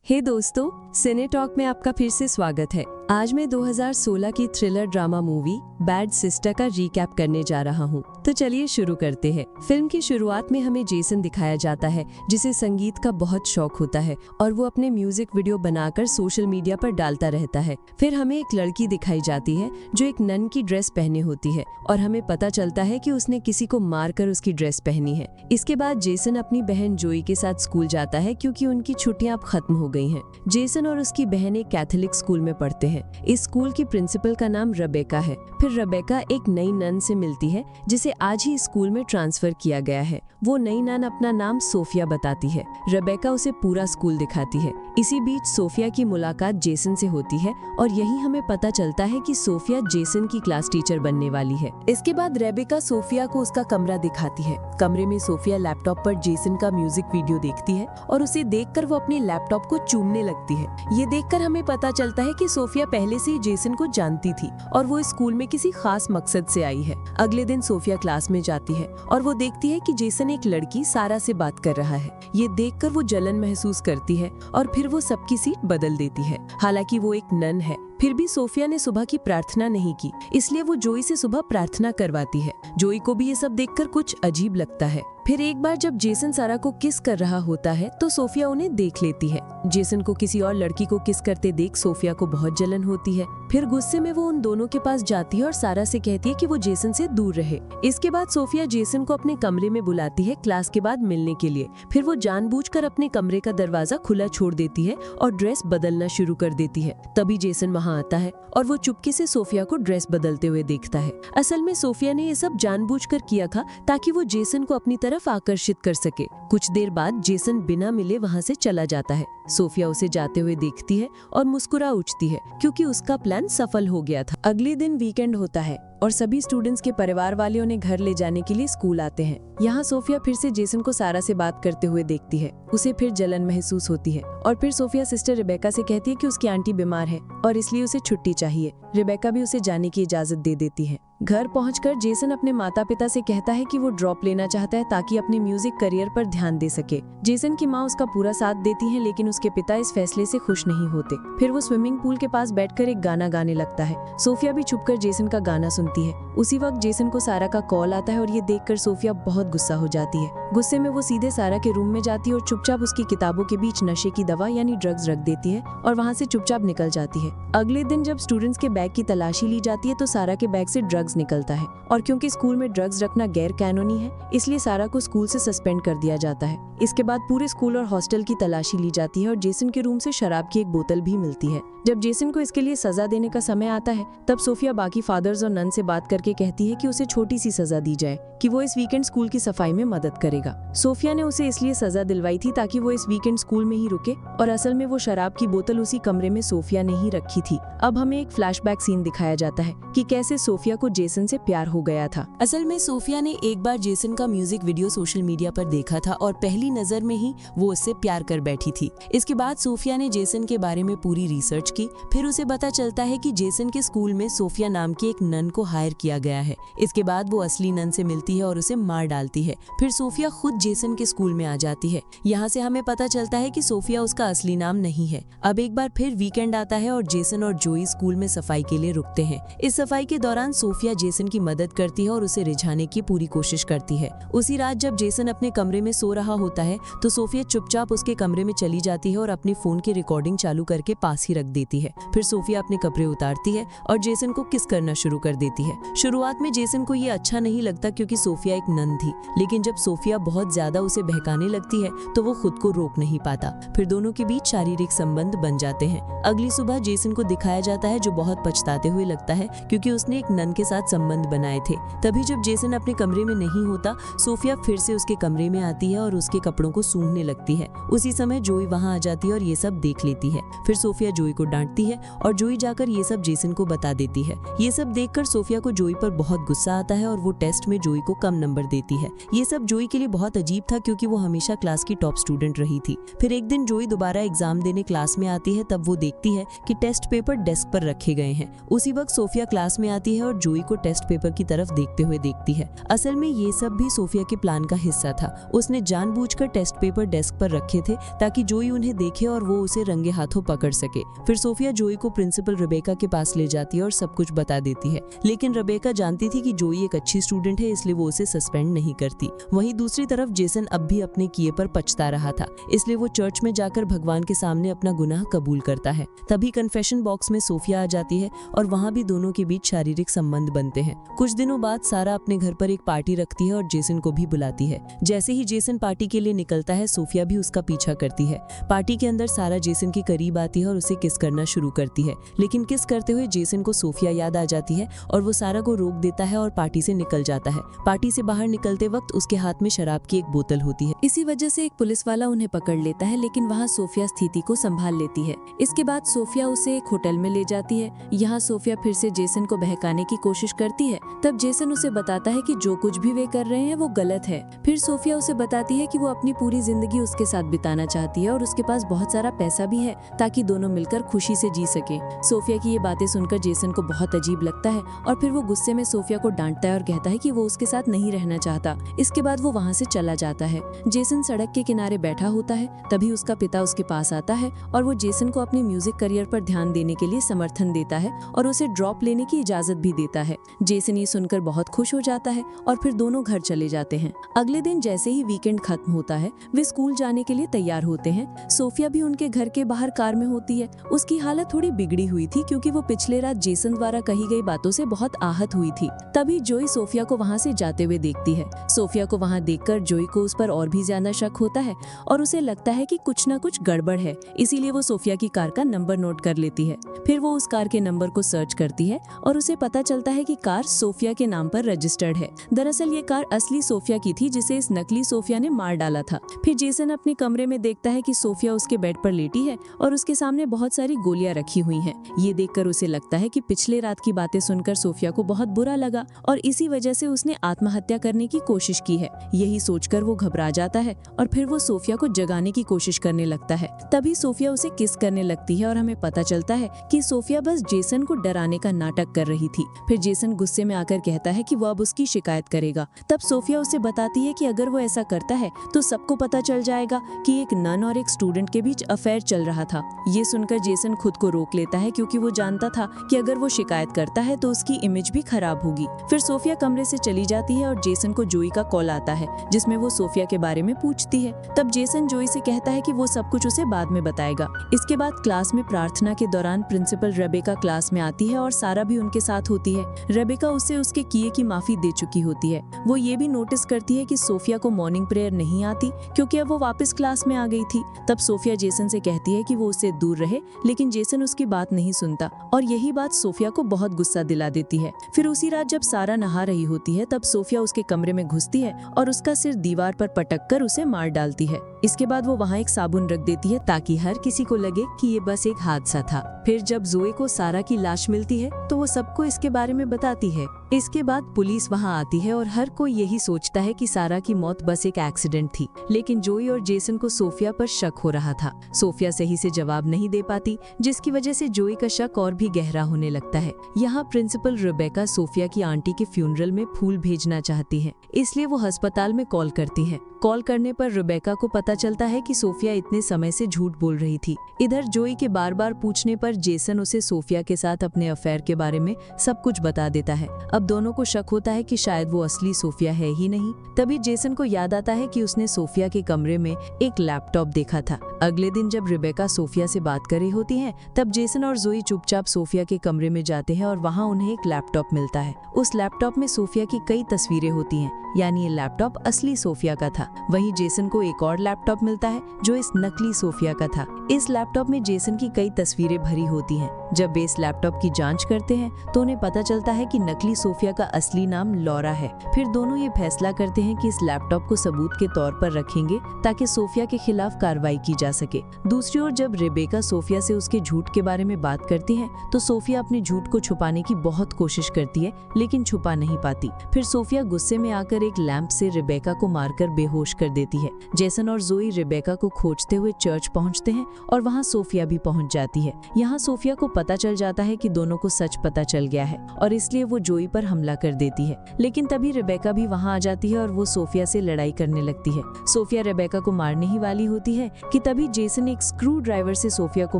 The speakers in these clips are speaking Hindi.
हे दोस्तों, सिने टॉक में आपका फिर से स्वागत है। आज मैं 2016 की thriller drama movie bad sister का रिकैप करने जा रहा हूँ। तो चलिए शुरू करते हैं। फिल्म की शुरुआत में हमें जेसन दिखाया जाता है जिसे संगीत का बहुत शौक होता है और वो अपने म्यूजिक वीडियो बनाकर सोशल मीडिया पर डालता रहता है। फिर हमें एक लड़की दिखाई जाती है जो एक नन की ड्रेस पहने होती है और हमें पता चलता है कि उसने किसी को मारकर उसकी ड्रेस पहनी है। इसके बाद जेसन अपनी बहन जोई के साथ स्कूल जाता है क्योंकि उनकी छुट्टियां अब खत्म हो गई हैं। जेसन और उसकी बहन एक कैथोलिक स्कूल में पढ़ते हैं। इस स्कूल की प्रिंसिपल का नाम रेबेका है। फिर रेबेका एक नई नन से मिलती है जिसे आज ही स्कूल में ट्रांसफर किया गया है। वो नई नन अपना नाम सोफिया बताती है। रेबेका उसे पूरा स्कूल दिखाती है। इसी बीच सोफिया की मुलाकात जेसन से होती है और यही हमें पता चलता है कि सोफिया जेसन की क्लास टीचर बनने वाली है। इसके बाद रेबेका सोफिया को उसका कमरा दिखाती है। कमरे में सोफिया लैपटॉप पर जेसन का म्यूजिक वीडियो देखती है और उसे देखकर वो अपने लैपटॉप को चूमने लगती है। ये देखकर हमें पता चलता है कि सोफिया पहले से ही जेसन को जानती थी और वो स्कूल में किसी खास मकसद से आई है। अगले दिन सोफिया क्लास में जाती है और वो देखती है कि जेसन एक लड़की सारा से बात कर रहा है। ये देखकर वो जलन महसूस करती है और फिर वो सबकी सीट बदल देती है। हालांकि वो एक नन है, फिर भी सोफिया ने सुबह की प्रार्थना नहीं की, इसलिए वो जोई से सुबह प्रार्थना करवाती है। जोई को भी ये सब देखकर कुछ अजीब लगता है। फिर एक बार जब जेसन सारा को किस कर रहा होता है तो सोफिया उन्हें देख लेती है। जेसन को किसी और लड़की को किस करते देख सोफिया को बहुत जलन होती है। फिर गुस्से में वो उन दोनों के पास जाती है और सारा से कहती है कि वो जेसन से दूर रहे। इसके बाद सोफिया जेसन को अपने कमरे में बुलाती है क्लास के बाद मिलने के लिए। फिर वो जानबूझकर अपने कमरे का दरवाजा खुला छोड़ देती है और ड्रेस बदलना शुरू कर देती है। तभी जेसन वहाँ आता है और वो चुपके से सोफिया को ड्रेस बदलते हुए देखता है। असल में सोफिया ने ये सब जानबूझकर किया था ताकि वो जेसन को अपनी तरफ आकर्षित कर सके। कुछ देर बाद जेसन बिना मिले वहाँ से चला जाता है। सोफिया उसे जाते हुए देखती है और मुस्कुरा उठती है क्योंकि उसका प्लान सफल हो गया था। अगले दिन वीकेंड होता है और सभी स्टूडेंट्स के परिवार वाले उन्हें घर ले जाने के लिए स्कूल आते हैं। यहाँ सोफिया फिर से जेसन को सारा से बात करते हुए देखती है। उसे फिर जलन महसूस होती है और फिर सोफिया सिस्टर रेबेका से कहती है कि उसकी आंटी बीमार है और इसलिए उसे छुट्टी चाहिए। रेबेका भी उसे जाने की इजाजत दे देती है। घर पहुंचकर जेसन अपने माता पिता से कहता है कि वो ड्रॉप लेना चाहता है ताकि अपने म्यूजिक करियर पर ध्यान दे सके। जेसन की माँ उसका पूरा साथ देती है लेकिन उसके पिता इस फैसले से खुश नहीं होते। फिर वो स्विमिंग पूल के पास बैठकर एक गाना गाने लगता है। सोफिया भी छुपकर जेसन का गाना सुनती है। उसी वक्त जेसन को सारा का कॉल आता है और ये देखकर सोफिया बहुत गुस्सा हो जाती है। गुस्से में वो सीधे सारा के रूम में जाती है और चुपचाप उसकी किताबों के बीच नशे की दवा यानी ड्रग्स रख देती है और वहाँ से चुपचाप निकल जाती है। अगले दिन जब स्टूडेंट्स के बैग की तलाशी ली जाती है तो सारा के बैग से ड्रग्स निकलता है और क्योंकि स्कूल में ड्रग्स रखना गैर कानूनी है इसलिए सारा को स्कूल से सस्पेंड कर दिया जाता है। इसके बाद पूरे स्कूल और हॉस्टल की तलाशी ली जाती है और जेसन के रूम से शराब की एक बोतल भी मिलती है। जब जेसन को इसके लिए सजा देने का समय आता है तब सोफिया बाकी फादर्स और नन से बात करके कहती है कि उसे छोटी सी सजा दी जाए कि वो इस वीकेंड स्कूल की सफाई में मदद करेगा। सोफिया ने उसे इसलिए सजा दिलवाई थी ताकि वो इस वीकेंड स्कूल में ही रुके और असल में वो शराब की बोतल उसी कमरे में सोफिया ने ही रखी थी। अब हमें एक फ्लैशबैक सीन दिखाया जाता है कि कैसे सोफिया को जेसन से प्यार हो गया था। असल में सोफिया ने एक बार जेसन का म्यूजिक वीडियो सोशल मीडिया पर देखा था और पहली नजर में ही वो उससे प्यार कर बैठी थी। इसके बाद सोफिया ने जेसन के बारे में पूरी रिसर्च की। फिर उसे पता चलता है कि जेसन के स्कूल में सोफिया नाम की एक नन को हायर किया गया है। इसके बाद वो असली नन से मिलती है और उसे मार डालती है। फिर सोफिया खुद जेसन के स्कूल में आ जाती है। यहाँ से हमें पता चलता है कि सोफिया उसका असली नाम नहीं है। अब एक बार फिर वीकेंड आता है और जेसन और जोई स्कूल में सफाई के लिए रुकते हैं। इस सफाई के दौरान सोफिया जेसन की मदद करती है और उसे रिझाने की पूरी कोशिश करती है। उसी रात जब जेसन अपने कमरे में सो रहा होता है तो सोफिया चुपचाप उसके कमरे में चली जाती है और अपने फोन की रिकॉर्डिंग चालू करके पास ही रख देती है। फिर सोफिया अपने कपड़े उतारती है और जेसन को किस करना शुरू कर देती है। शुरुआत में जेसन को ये अच्छा नहीं लगता क्योंकि सोफिया एक नन थी, लेकिन जब सोफिया बहुत ज्यादा उसे बहकाने लगती है तो वो खुद को रोक नहीं पाता। फिर दोनों के बीच शारीरिक संबंध बन जाते हैं। अगली सुबह जेसन को दिखाया जाता है जो बहुत पछताते हुए लगता है क्योंकि उसने एक नन के साथ संबंध बनाए थे। तभी जब जेसन अपने कमरे में नहीं होता सोफिया फिर से उसके कमरे में आती है और उसके कपड़ों को सूंघने लगती है। उसी समय जोई वहाँ आ जाती है और ये सब देख लेती है। फिर सोफिया जोई को डांटती है और जोई जाकर ये सब जेसन को बता देती है। ये सब देखकर सोफिया सोफिया को जोई पर बहुत गुस्सा आता है और वो टेस्ट में जोई को कम नंबर देती है। ये सब जोई के लिए बहुत अजीब था क्योंकि वो हमेशा क्लास की टॉप स्टूडेंट रही थी। फिर एक दिन जोई दोबारा एग्जाम देने क्लास में आती है, तब वो देखती है कि टेस्ट पेपर डेस्क पर रखे गए हैं। उसी वक्त सोफिया क्लास में आती है और जोई को टेस्ट पेपर की तरफ देखते हुए देखती है। असल में ये सब भी सोफिया के प्लान का हिस्सा था। उसने जानबूझकर टेस्ट पेपर डेस्क पर रखे थे ताकि जोई उन्हें देखे और वो उसे रंगे हाथों पकड़ सके। फिर सोफिया जोई को प्रिंसिपल रेबेका के पास ले जाती है और सब कुछ बता देती है, लेकिन रेबेका जानती थी कि जोई एक अच्छी स्टूडेंट है, इसलिए वो उसे सस्पेंड नहीं करती। वहीं दूसरी तरफ जेसन अब भी अपने किए पर पछता रहा था, इसलिए वो चर्च में जाकर भगवान के सामने अपना गुनाह कबूल करता है। तभी कन्फेशन बॉक्स में सोफिया आ जाती है और वहाँ भी दोनों के बीच शारीरिक संबंध बनते हैं। कुछ दिनों बाद सारा अपने घर पर एक पार्टी रखती है और जेसन को भी बुलाती है। जैसे ही जेसन पार्टी के लिए निकलता है, सोफिया भी उसका पीछा करती है। पार्टी के अंदर सारा जेसन के करीब आती है और उसे किस करना शुरू करती है, लेकिन किस करते हुए जेसन को सोफिया याद आ जाती है और वो सारा को रोक देता है और पार्टी से निकल जाता है। पार्टी से बाहर निकलते वक्त उसके हाथ में शराब की एक बोतल होती है। इसी वजह से एक पुलिस वाला उन्हें पकड़ लेता है, लेकिन वहाँ सोफिया स्थिति को संभाल लेती है। इसके बाद सोफिया उसे एक होटल में ले जाती है। यहाँ सोफिया फिर से जेसन को बहकाने की कोशिश करती है। तब जेसन उसे बताता है कि जो कुछ भी वे कर रहे हैं वो गलत है। फिर सोफिया उसे बताती है कि वो अपनी पूरी जिंदगी उसके साथ बिताना चाहती है और उसके पास बहुत सारा पैसा भी है ताकि दोनों मिलकर खुशी से जी सके। सोफिया की ये बातें सुनकर जेसन को बहुत अजीब लगता है और फिर वो गुस्से में सोफिया को डांटता है और कहता है कि वो उसके साथ नहीं रहना चाहता। इसके बाद वो वहाँ से चला जाता है। जेसन सड़क के किनारे बैठा होता है, तभी उसका पिता उसके पास आता है और वो जेसन को अपने म्यूजिक करियर पर ध्यान देने के लिए समर्थन देता है और उसे ड्रॉप लेने की इजाजत भी देता है। जेसन ये सुनकर बहुत खुश हो जाता है और फिर दोनों घर चले जाते हैं। अगले दिन जैसे ही वीकेंड खत्म होता है, वे स्कूल जाने के लिए तैयार होते हैं। सोफिया भी उनके घर के बाहर कार में होती है। उसकी हालत थोड़ी बिगड़ी हुई थी क्योंकि वो पिछले रात जेसन द्वारा कही गई बातों से बहुत आहत हुई थी। तभी जोई सोफिया को वहाँ से जाते हुए देखती है। सोफिया को वहाँ देखकर जोई को उस पर और भी ज्यादा शक होता है और उसे लगता है कि कुछ न कुछ गड़बड़ है, इसीलिए वो सोफिया की कार का नंबर नोट कर लेती है। फिर वो उस कार के नंबर को सर्च करती है और उसे पता चलता है कि कार सोफिया के नाम पर रजिस्टर्ड है। दरअसल ये कार असली सोफिया की थी जिसे इस नकली सोफिया ने मार डाला था। फिर जेसन अपने कमरे में देखता है कि सोफिया उसके बेड पर लेटी है और उसके सामने बहुत सारी गोलियां रखी हुई हैं। ये देखकर उसे लगता है कि पिछले रात की बातें सुनकर सोफिया को बहुत बुरा लगा और इसी वजह से उसने आत्महत्या करने की कोशिश की है। यही सोचकर वो घबरा जाता है और फिर वो सोफिया को जगाने की कोशिश करने लगता है। तभी सोफिया उसे किस करने लगती है और हमें पता चलता है कि सोफिया बस जेसन को डराने का नाटक कर रही थी। फिर जेसन गुस्से में आकर कहता है कि वो अब उसकी शिकायत करेगा। तब सोफिया उसे बताती है कि अगर वो ऐसा करता है तो सबको पता चल जाएगा कि एक नन और एक स्टूडेंट के बीच अफेयर चल रहा था। ये सुनकर जेसन खुद को रोक लेता है क्योंकि वो जानता था कि अगर वो शिकायत करता है तो उसकी इमेज भी खराब होगी। फिर सोफिया कमरे से चली जाती है और जेसन को जोई का कॉल आता है जिसमें वो सोफिया के बारे में पूछती है। तब जेसन जोई से कहता है कि वो सब कुछ उसे बाद में बताएगा। इसके बाद क्लास में प्रार्थना के दौरान प्रिंसिपल रेबेका क्लास में आती है और सारा भी उनके साथ होती है। रेबेका उसे उसके किए की माफी दे चुकी होती है। वो ये भी नोटिस करती है कि सोफिया को मॉर्निंग प्रेयर नहीं आती क्योंकि अब वो वापस क्लास में आ गई थी। तब सोफिया जेसन से कहती है कि वो उससे दूर रहे, लेकिन जेसन उसकी बात नहीं सुनता और यही बात सोफिया को बहुत गुस्सा दिला देती है। फिर उसी रात जब सारा नहा रही होती है तब सोफिया उसके कमरे में घुसती है और उसका सिर दीवार पर पटक कर उसे मार डालती है। इसके बाद वो वहाँ एक साबुन रख देती है ताकि हर किसी को लगे कि ये बस एक हादसा था। फिर जब जोए को सारा की लाश मिलती है तो वो सबको इसके बारे में बताती है। इसके बाद पुलिस वहाँ आती है और हर कोई यही सोचता है कि सारा की मौत बस एक एक्सीडेंट थी, लेकिन जोई और जेसन को सोफिया पर शक हो रहा था। सोफिया सही से जवाब नहीं दे पाती, जिसकी वजह से जोई का शक और भी गहरा होने लगता है। यहाँ प्रिंसिपल रेबेका सोफिया की आंटी के फ्यूनरल में फूल भेजना चाहती है, इसलिए वो अस्पताल में कॉल करती है। कॉल करने पर रेबेका को पता चलता है कि सोफिया इतने समय से झूठ बोल रही थी। इधर जोई के बार बार पूछने पर जेसन उसे सोफिया के साथ अपने अफेयर के बारे में सब कुछ बता देता है। अब दोनों को शक होता है कि शायद वो असली सोफिया है ही नहीं। तभी जेसन को याद आता है कि उसने सोफिया के कमरे में एक लैपटॉप देखा था। अगले दिन जब रेबेका सोफिया से बात कर रही होती है तब जेसन और जोई चुपचाप सोफिया के कमरे में जाते हैं और वहाँ उन्हें एक लैपटॉप मिलता है। उस लैपटॉप में सोफिया की कई तस्वीरें होती हैं, यानी ये लैपटॉप असली सोफिया का था। वहीं जेसन को एक और लैपटॉप लैपटॉप मिलता है जो इस नकली सोफिया का था। इस लैपटॉप में जेसन की कई तस्वीरें भरी होती हैं। जब वे इस लैपटॉप की जांच करते हैं तो उन्हें पता चलता है कि नकली सोफिया का असली नाम लॉरा है। फिर दोनों ये फैसला करते हैं कि इस लैपटॉप को सबूत के तौर पर रखेंगे ताकि सोफिया के खिलाफ कार्रवाई की जा सके। दूसरी ओर जब रेबेका सोफिया से उसके झूठ के बारे में बात करती है तो सोफिया अपने झूठ को छुपाने की बहुत कोशिश करती है लेकिन छुपा नहीं पाती। फिर सोफिया गुस्से में आकर एक लैंप से रेबेका को मारकर बेहोश कर देती है। जेसन और जोई रेबेका को खोजते हुए चर्च पहुंचते हैं और वहां सोफिया भी पहुंच जाती है। यहाँ सोफिया को पता चल जाता है कि दोनों को सच पता चल गया है और इसलिए वो जोई पर हमला कर देती है। लेकिन तभी रेबेका भी वहां आ जाती है और वो सोफिया से लड़ाई करने लगती है। सोफिया रेबेका को मारने ही वाली होती है कि तभी जेसन एक स्क्रू ड्राइवर से सोफिया को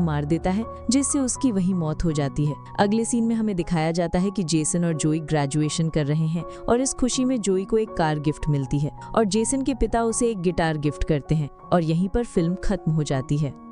मार देता है जिससे उसकी वहीं मौत हो जाती है। अगले सीन में हमें दिखाया जाता है कि जेसन और जोई ग्रेजुएशन कर रहे हैं और इस खुशी में जोई को एक कार गिफ्ट मिलती है और जेसन के पिता उसे एक गिटार गिफ्ट करते हैं और यहीं पर फिल्म खत्म हो जाती है।